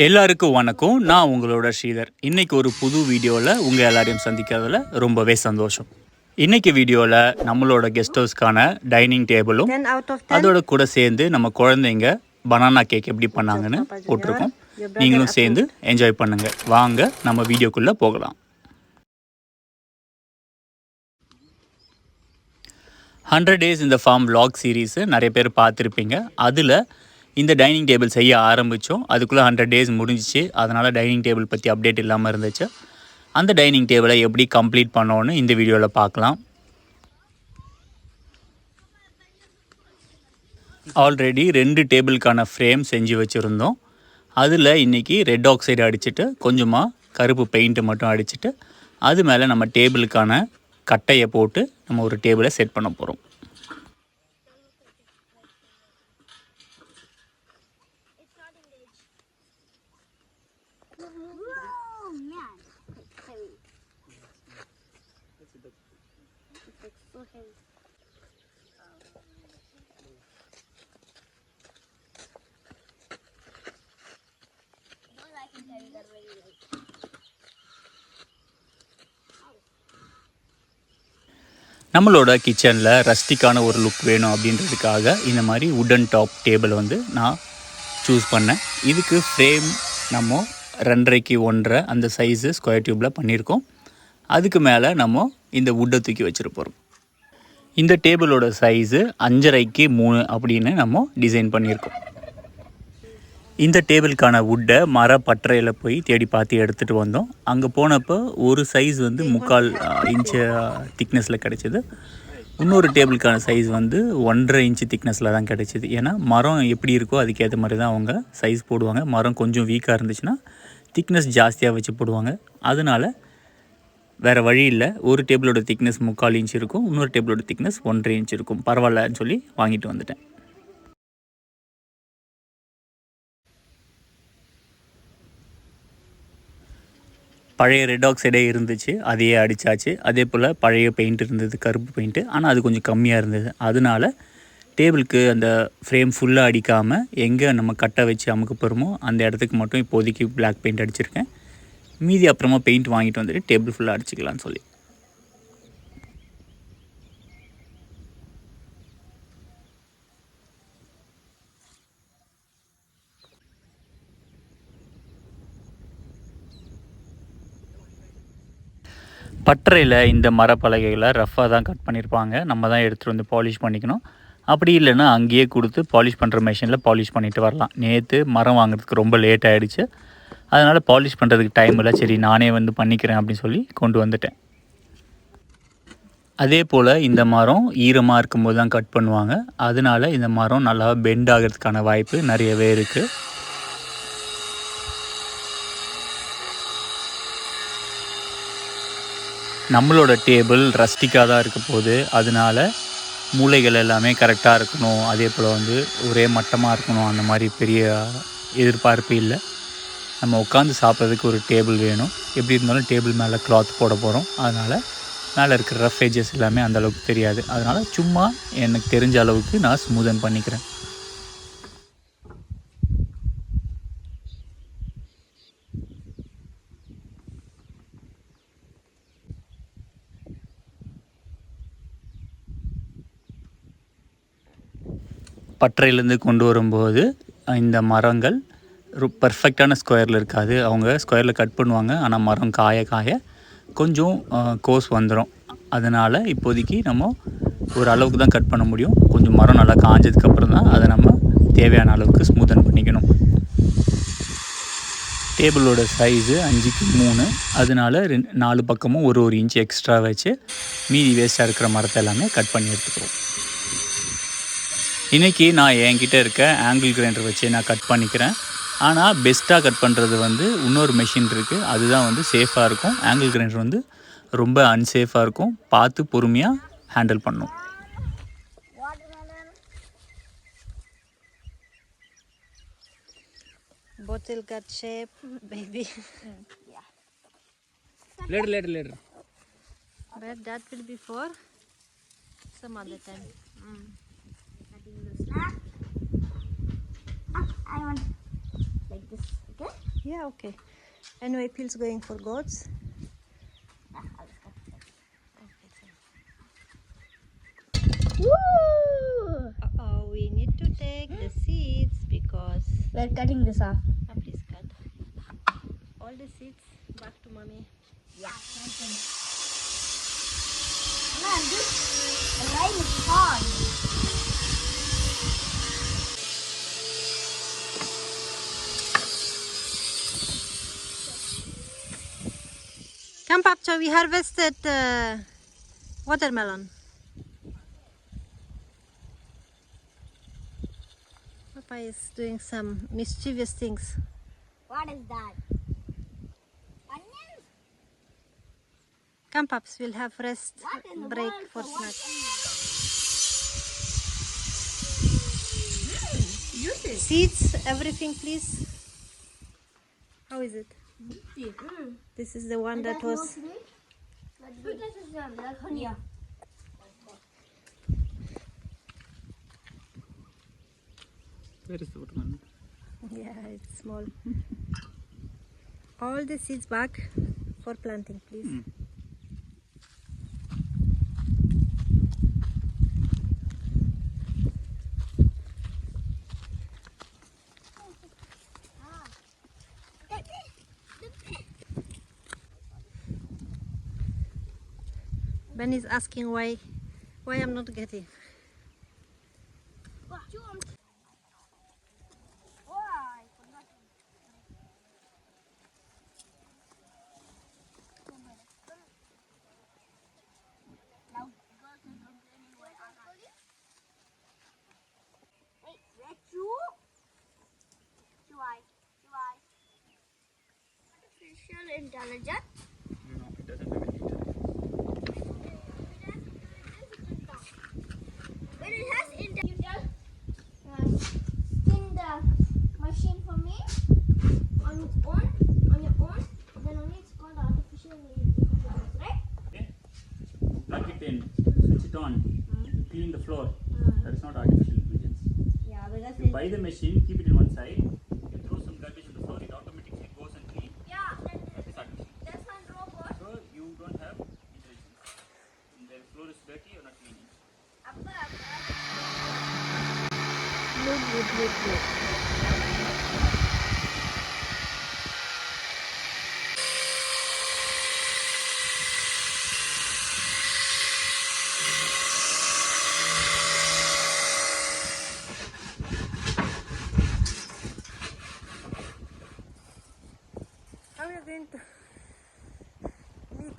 எல்லாருக்கும் வணக்கம். நான் உங்களோட ஸ்ரீதர். இன்றைக்கி ஒரு புது வீடியோவில் உங்கள் எல்லாரையும் சந்திக்கிறதுல ரொம்பவே சந்தோஷம். இன்றைக்கி வீடியோவில் நம்மளோட கெஸ்ட் ஹவுஸ்க்கான டைனிங் டேபிளும் அதோட கூட சேர்ந்து நம்ம குழந்தைங்க பனானா கேக் எப்படி பண்ணாங்கன்னு போட்டிருக்கோம். நீங்களும் சேர்ந்து என்ஜாய் பண்ணுங்கள். வாங்க நம்ம வீடியோக்குள்ளே போகலாம். 100 Days in the Farm vlog series நிறைய பேர் பார்த்துருப்பீங்க. அதில் இந்த டைனிங் டேபிள் செய்ய ஆரம்பித்தோம். அதுக்குள்ளே 100 days முடிஞ்சிச்சு. அதனால் டைனிங் டேபிள் பற்றி அப்டேட் இல்லாமல் இருந்துச்சு. அந்த டைனிங் டேபிளை எப்படி கம்ப்ளீட் பண்ணோன்னு இந்த வீடியோவில் பார்க்கலாம். ஆல்ரெடி 2 டேபிளுக்கான ஃப்ரேம் செஞ்சு வச்சுருந்தோம். அதில் இன்றைக்கி ரெட் ஆக்சைடு அடிச்சுட்டு கொஞ்சமாக கருப்பு பெயிண்ட்டு மட்டும் அடிச்சுட்டு அது மேலே நம்ம டேபிளுக்கான கட்டையை போட்டு நம்ம ஒரு டேபிளை செட் பண்ண போகிறோம். நம்மளோட கிச்சனில் ரஸ்டிக்கான ஒரு லுக் வேணும் அப்படின்றதுக்காக இந்த மாதிரி வுடன் டாப் டேபிள் நான் சூஸ் பண்ணேன். இதுக்கு ஃப்ரேம் நம்ம 2.5x 1.5 அந்த சைஸு ஸ்கொயர் டியூப்பில் பண்ணியிருக்கோம். அதுக்கு மேலே நம்ம இந்த வுட்டை தூக்கி வச்சுருப்போம். இந்த டேபிளோட சைஸு 5.5x 3 அப்படின்னு நம்ம டிசைன் பண்ணியிருக்கோம். இந்த டேபிளுக்கான வுட்டை மரப்பட்டறையில் போய் தேடி பார்த்து எடுத்துகிட்டு வந்தோம். அங்கே போனப்போ ஒரு சைஸ் 3/4 இன்ச்சு திக்னஸில் கிடச்சிது. இன்னொரு டேபிளுக்கான சைஸ் 1.5 இன்ச்சு திக்னஸில் தான் கிடச்சிது. ஏன்னா மரம் எப்படி இருக்கோ அதுக்கேற்ற மாதிரி தான் அவங்க சைஸ் போடுவாங்க. மரம் கொஞ்சம் வீக்காக இருந்துச்சுன்னா திக்னஸ் ஜாஸ்தியாக வச்சு போடுவாங்க. அதனால் வேறு வழி இல்லை. ஒரு டேபிளோட திக்னஸ் 3/4 இன்ச்சு இருக்கும், இன்னொரு டேபிளோட திக்னஸ் 1.5 இன்ச்சு இருக்கும். பரவாயில்லன்னு சொல்லி வாங்கிட்டு வந்துட்டேன். பழைய ரெட் ஆக்சைடே இருந்துச்சு, அதையே அடித்தாச்சு. அதே போல் பழைய பெயிண்ட் இருந்தது, கருப்பு பெயிண்ட்டு. ஆனால் அது கொஞ்சம் கம்மியாக இருந்தது. அதனால் டேபிளுக்கு அந்த ஃப்ரேம் ஃபுல்லாக அடிக்காமல் எங்கே நம்ம கட்டை வச்சு அமுக்க போகிறோமோ அந்த இடத்துக்கு மட்டும் இப்போதைக்கு பிளாக் பெயிண்ட் அடிச்சிருக்கேன். மீதி அப்புறமா பெயிண்ட் வாங்கிட்டு வந்துட்டு டேபிள் ஃபுல்லாக அடிச்சிக்கலான்னு சொல்லி. பட்டறையில் இந்த மரப்பலகைகளை ரஃப்பாக தான் கட் பண்ணியிருப்பாங்க. நம்ம தான் எடுத்துகிட்டு வந்து பாலிஷ் பண்ணிக்கணும். அப்படி இல்லைன்னா அங்கேயே கொடுத்து பாலிஷ் பண்ணுற மிஷினில் பாலிஷ் பண்ணிவிட்டு வரலாம். நேற்று மரம் வாங்குறதுக்கு ரொம்ப லேட் ஆகிடுச்சு. அதனால் பாலிஷ் பண்ணுறதுக்கு டைம் இல்லை. சரி நானே பண்ணிக்கிறேன் அப்படின்னு சொல்லி கொண்டு வந்துட்டேன். அதே போல் இந்த மரம் ஈரமாக இருக்கும்போது தான் கட் பண்ணுவாங்க. அதனால் இந்த மரம் நல்லா பெண்ட் ஆகிறதுக்கான வாய்ப்பு நிறையவே இருக்குது. நம்மளோட டேபிள் ரஸ்டிக்காக தான் இருக்க போகுது. அதனால் மூளைகள் எல்லாமே கரெக்டாக இருக்கணும். அதே போல் ஒரே மட்டமாக இருக்கணும். அந்த மாதிரி பெரிய எதிர்பார்ப்பு இல்லை. நம்ம உட்காந்து சாப்பிட்றதுக்கு ஒரு டேபிள் வேணும். எப்படி இருந்தாலும் டேபிள் மேலே கிளாத் போட போகிறோம். அதனால் மேலே இருக்கிற ரஃப் எட்ஜஸ் எல்லாமே அந்தளவுக்கு தெரியாது. அதனால் சும்மா எனக்கு தெரிஞ்ச அளவுக்கு நான் ஸ்மூதன் பண்ணிக்கிறேன். பட்டறையிலேருந்து கொண்டு வரும்போது இந்த மரங்கள் பர்ஃபெக்டான ஸ்கொயரில் இருக்காது. அவங்க ஸ்கொயரில் கட் பண்ணுவாங்க. ஆனால் மரம் காய காய கொஞ்சம் கோஸ் வந்துடும். அதனால் இப்போதைக்கு நம்ம ஒரு அளவுக்கு தான் கட் பண்ண முடியும். கொஞ்சம் மரம் நல்லா காஞ்சதுக்கப்புறம் தான் அதை நம்ம தேவையான அளவுக்கு ஸ்மூதன் பண்ணிக்கணும். டேபிளோட சைஸு 5x 3. அதனால் 4 பக்கமும் ஒரு இன்ச்சு எக்ஸ்ட்ரா வச்சு மீதி வேஸ்ட்டாக இருக்கிற மரத்தை எல்லாமே கட் பண்ணி எடுத்துக்கிறோம். இன்றைக்கி நான் என்கிட்ட இருக்க ஆங்கிள் கிரைண்டர் வச்சு நான் கட் பண்ணிக்கிறேன். ஆனால் பெஸ்ட்டாக கட் பண்ணுறது இன்னொரு மெஷின் இருக்குது. அதுதான் சேஃபாக இருக்கும். ஆங்கிள் கிரைண்டர் ரொம்ப அன்சேஃபாக இருக்கும். பார்த்து பொறுமையாக ஹேண்டில் பண்ணணும். Bottle cut shape, baby. Yeah. Later. But that will be for some other time. Cutting the slab. I want like this, okay? Yeah, okay. Anyway, Phil's going for goats. Woo! Oh, we need to take the seeds because. We're cutting this off. Please cut all the seeds back to mommy. Yeah. Man, this line is hard. Come, Papcha, we harvested watermelon. Papa is doing some mischievous things. What is that? Onions? Come, Paps, we'll have rest What in the break world for what snack. Use it. Seeds, everything, please. How is it? This is the one that was. Sweet is like honey. Where is the watermelon? Yeah, it's small. All the seeds back for planting, please. Ben is asking why I'm not getting. What you want? Why? Wait, that's you? Artificial intelligence? No, it doesn't have any heat. When it has spin the machine for me on its own, on your own, then only it's called artificial intelligence, right? Okay. Plug it in, switch it on, you clean the floor. That is not artificial intelligence. Yeah, because You buy the machine, keep it in one side, you throw some garbage on the floor, it automatically goes and cleans. That is artificial. that's one robot. So you don't have intelligence. When the floor is dirty, you're not cleaning. Look. How are you going to meet?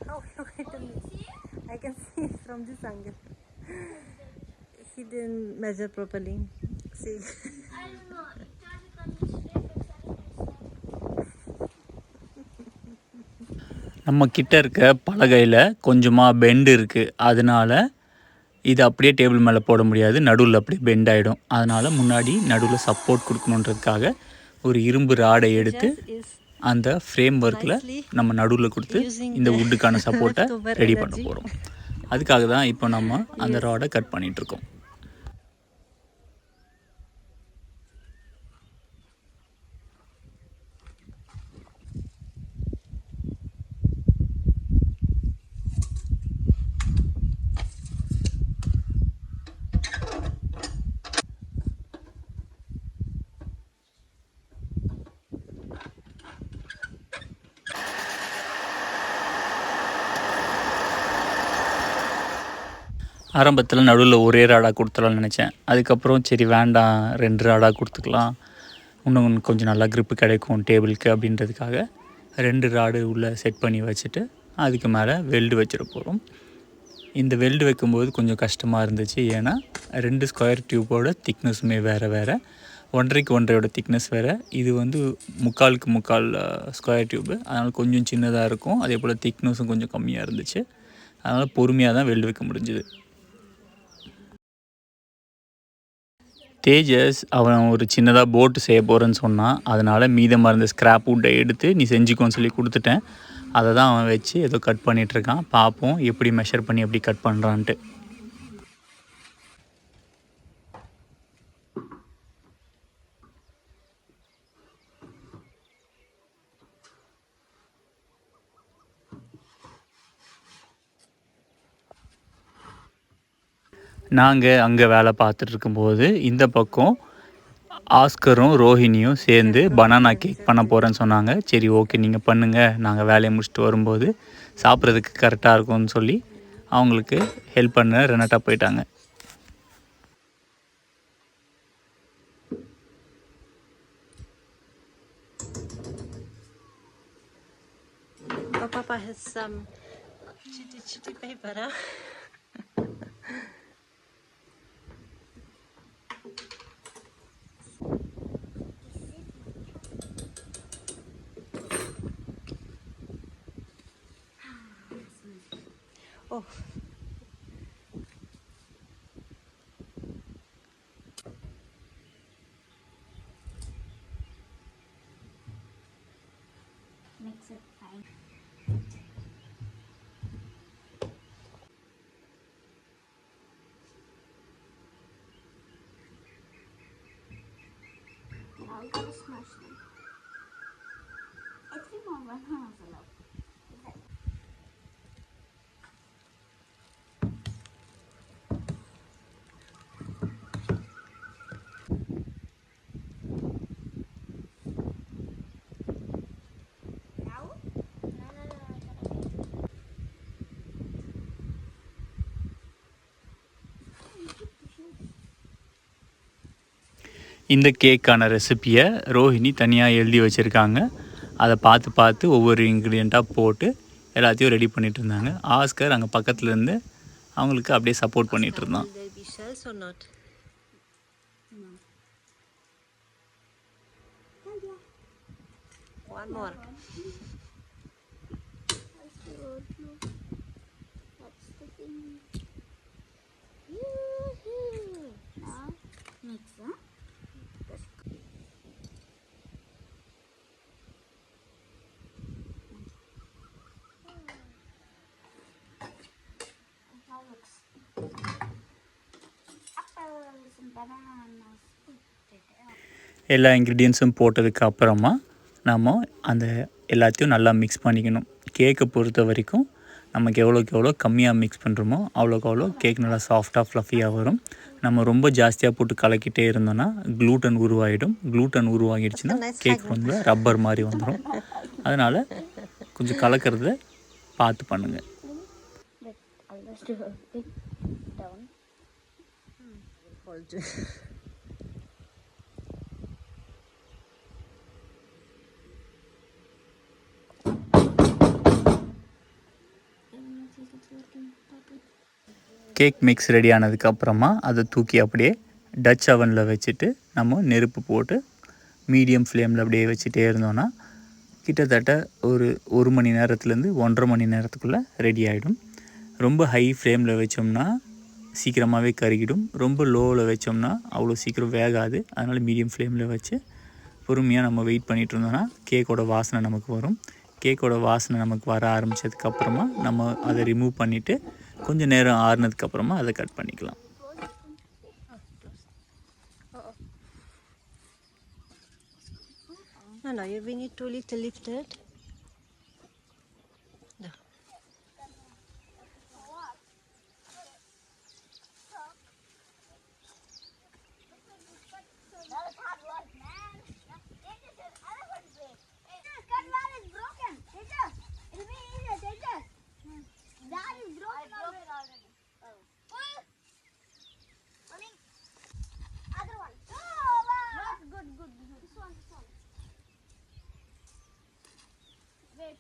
How are you going to meet? I can see from this angle. He didn't measure properly. See. I don't know. It can't become straight நம்ம கிட்ட இருக்க பலகையில் கொஞ்சமாக bend இருக்குது, அதனால இது அப்படியே table மேலே போட முடியாது, நடுவில் அப்படியே பெண்ட் ஆகிடும். அதனால் முன்னாடி நடுவில் சப்போர்ட் கொடுக்கணுன்றதுக்காக ஒரு இரும்பு ராடை எடுத்து அந்த ஃப்ரேம் ஒர்க்கில் நம்ம நடுவில் கொடுத்து இந்த வுட்டுக்கான சப்போர்ட்டை ரெடி பண்ண போகிறோம். அதுக்காக தான் இப்போ நம்ம அந்த ராடை கட் பண்ணிகிட்ருக்கோம். ஆரம்பத்தில் நடுவில் ஒரே ராடாக கொடுத்துடலாம்னு நினச்சேன். அதுக்கப்புறம் சரி வேண்டாம், 2 ராடாக கொடுத்துக்கலாம், இன்னும் கொஞ்சம் நல்லா க்ரிப்பு கிடைக்கும் டேபிளுக்கு அப்படின்றதுக்காக 2 ராடு உள்ளே செட் பண்ணி வச்சுட்டு அதுக்கு மேலே வெல்டு வச்சிட போகிறோம். இந்த வெல்டு வைக்கும்போது கொஞ்சம் கஷ்டமாக இருந்துச்சு, ஏன்னா 2 ஸ்கொயர் டியூப்போட திக்னஸுமே வேறு வேறு, 1.5க்கு 1.5 திக்னஸ் வேறு. இது வந்து 3/4க்கு 3/4 ஸ்கொயர் டியூப்பு, அதனால் கொஞ்சம் சின்னதாக இருக்கும். அதே போல் திக்னஸும் கொஞ்சம் கம்மியாக இருந்துச்சு, அதனால் பொறுமையாக தான் வெல்டு வைக்க முடிஞ்சுது. தேஜஸ் அவன் ஒரு சின்னதாக போட்டு செய்ய போகிறேன்னு சொன்னான், அதனால் மீதமாக இருந்த ஸ்க்ராப் வுட்டை எடுத்து நீ செஞ்சுக்கோன்னு சொல்லி கொடுத்துட்டேன். அதை தான் அவன் வச்சு ஏதோ கட் பண்ணிகிட்ருக்கான். பார்ப்போம் எப்படி மெஷர் பண்ணி எப்படி கட் பண்ணுறான்ட்டு. நாங்கள் அங்கே வேலை பார்த்துட்டு இருக்கும்போது இந்த பக்கம் ஆஸ்கரும் ரோஹிணியும் சேர்ந்து பனானா கேக் பண்ண போகிறேன்னு சொன்னாங்க. சரி ஓகே நீங்கள் பண்ணுங்கள், நாங்கள் வேலையை முடிச்சுட்டு வரும்போது சாப்பிட்றதுக்கு கரெக்டாக இருக்கும்னு சொல்லி அவங்களுக்கு ஹெல்ப் பண்ண ரெனட்டா போயிட்டாங்க. Oh, Papa has some chitty paper, huh? Oh. Mix it fine. Now we gotta smash them. I think more bananas allowed. Now? No. இந்த கேக்கான ரெசிப்பியை ரோஹிணி தனியாக எழுதி வச்சுருக்காங்க. அதை பார்த்து பார்த்து ஒவ்வொரு இன்க்ரீடியண்ட்டாக போட்டு எல்லாத்தையும் ரெடி பண்ணிகிட்டு இருந்தாங்க. ஆஸ்கர் அங்கே பக்கத்தில் இருந்து அவங்களுக்கு அப்படியே சப்போர்ட் பண்ணிகிட்டு இருந்தான். Will there be shells or not? No. One more. That's the thing. Yoo-hoo. Now, mix, huh? Now looks. Apples and bananas. எல்லா இன்க்ரீடியன்ஸும் போட்டதுக்கு அப்புறமா நம்ம அந்த எல்லாத்தையும் நல்லா மிக்ஸ் பண்ணிக்கணும். கேக்கை பொறுத்த வரைக்கும் நமக்கு எவ்வளோக்கு எவ்வளோ கம்மியாக மிக்ஸ் பண்ணுறோமோ அவ்வளோக்கு அவ்வளோ கேக் நல்லா சாஃப்டாக ஃப்ளஃபியாக வரும். நம்ம ரொம்ப ஜாஸ்தியாக போட்டு கலக்கிட்டே இருந்தோன்னா க்ளூட்டன் உருவாகிடும். க்ளூட்டன் உருவாகிடுச்சுன்னா கேக் ரொம்ப ரப்பர் மாதிரி வந்துடும். அதனால் கொஞ்சம் கலக்கிறத பார்த்து பண்ணுங்கள். I'll just do it down. Hold. Cake mix ready ஆனதுக்கப்புறமா அதை தூக்கி அப்படியே டச் அவனில் வச்சுட்டு நம்ம நெருப்பு போட்டு மீடியம் ஃப்ளேமில் அப்படியே வச்சுட்டே இருந்தோன்னா கிட்டத்தட்ட ஒரு மணி நேரத்துலேருந்து 1.5 மணி நேரத்துக்குள்ளே ரெடி ஆகிடும். ரொம்ப ஹை ஃப்ளேமில் வச்சோம்னா சீக்கிரமாகவே கருகிடும். ரொம்ப லோவில் வச்சோம்னா அவ்வளோ சீக்கிரம் வேகாது. அதனால் மீடியம் ஃப்ளேமில் வச்சு பொறுமையாக நம்ம வெயிட் பண்ணிகிட்டு இருந்தோன்னா கேக்கோட வாசனை நமக்கு வரும். கேக்கோட வாசனை நமக்கு வர ஆரம்பித்ததுக்கப்புறமா நம்ம அதை ரிமூவ் பண்ணிவிட்டு கொஞ்சம் நேரம் ஆறுனதுக்கப்புறமா அதை கட் பண்ணிக்கலாம். No, you bring it too little lifted. No. That is hard work, man. Take this elephant break. This cut wall is broken. Teacher, it'll be easier, teacher. That is broken already. Oh. Pulling. Other one. Oh, wow. Good. This one. Wait.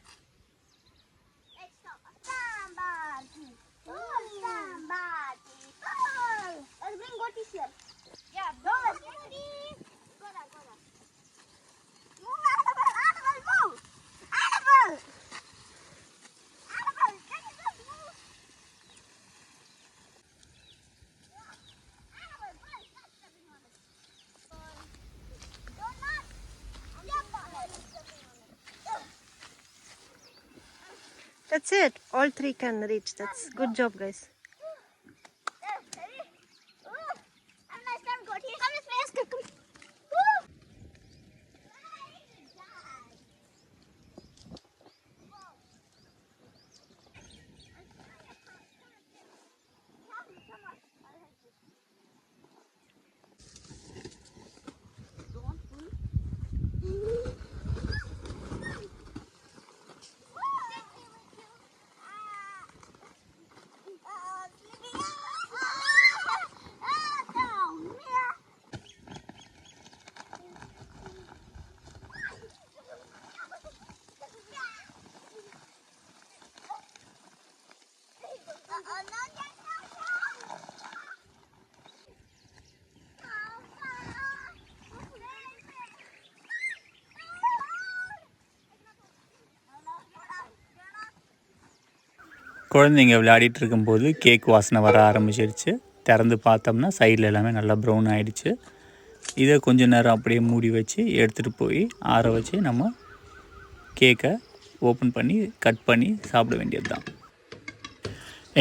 Let's stop. Somebody. Oh, somebody. Oh. Let's bring goaties here. Yeah, go. Go there. Move, Annabelle, move. Annabelle, can you just move? Annabelle, go and stop stepping on it. Don't not step on it. That's it. All three can reach. That's good job, guys. Ready? Ooh, have a nice time, goatee. Come this way, Oscar. Come. Woo. குழந்தைங்க விளையாடிட்டு இருக்கும்போது cake வாசனை வர ஆரம்பிச்சிருச்சு. திறந்து பார்த்தோம்னா சைடில் எல்லாமே நல்லா ப்ரௌன் ஆகிடுச்சு. இதை கொஞ்ச நேரம் அப்படியே மூடி வச்சு எடுத்துகிட்டு போய் ஆற வச்சு நம்ம கேக்கை ஓப்பன் பண்ணி கட் பண்ணி சாப்பிட வேண்டியது தான்.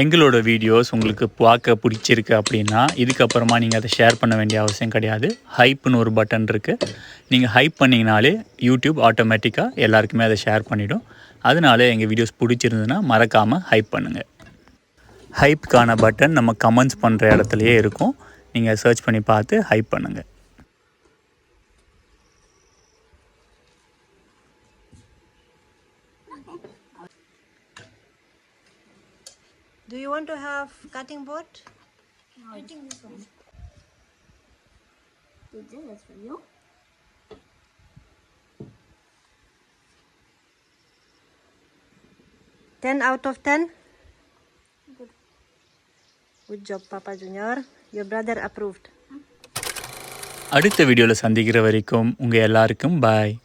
எங்களோட வீடியோஸ் உங்களுக்கு பார்க்க பிடிச்சிருக்கு அப்படின்னா இதுக்கப்புறமா நீங்கள் அதை ஷேர் பண்ண வேண்டிய அவசியம் கிடையாது. ஹைப்னு ஒரு பட்டன் இருக்குது. நீங்கள் ஹைப் பண்ணிங்கனாலே யூடியூப் ஆட்டோமேட்டிக்காக எல்லாருக்குமே அதை ஷேர் பண்ணிவிடும். அதனால எங்கள் வீடியோஸ் பிடிச்சிருந்ததுன்னா மறக்காமல் ஹைப் பண்ணுங்கள். ஹைப்க்கான பட்டன் நம்ம கமெண்ட்ஸ் பண்ணுற இடத்துலையே இருக்கும். நீங்கள் சர்ச் பண்ணி பார்த்து ஹைப் பண்ணுங்கள். Do you want to have cutting board? I think this one. That's for you. Ten out of 10? Good job, Papa Junior. Your brother approved. அடுத்த வீடியோவில் சந்திக்கிற வரைக்கும் உங்கள் எல்லாருக்கும் பாய்.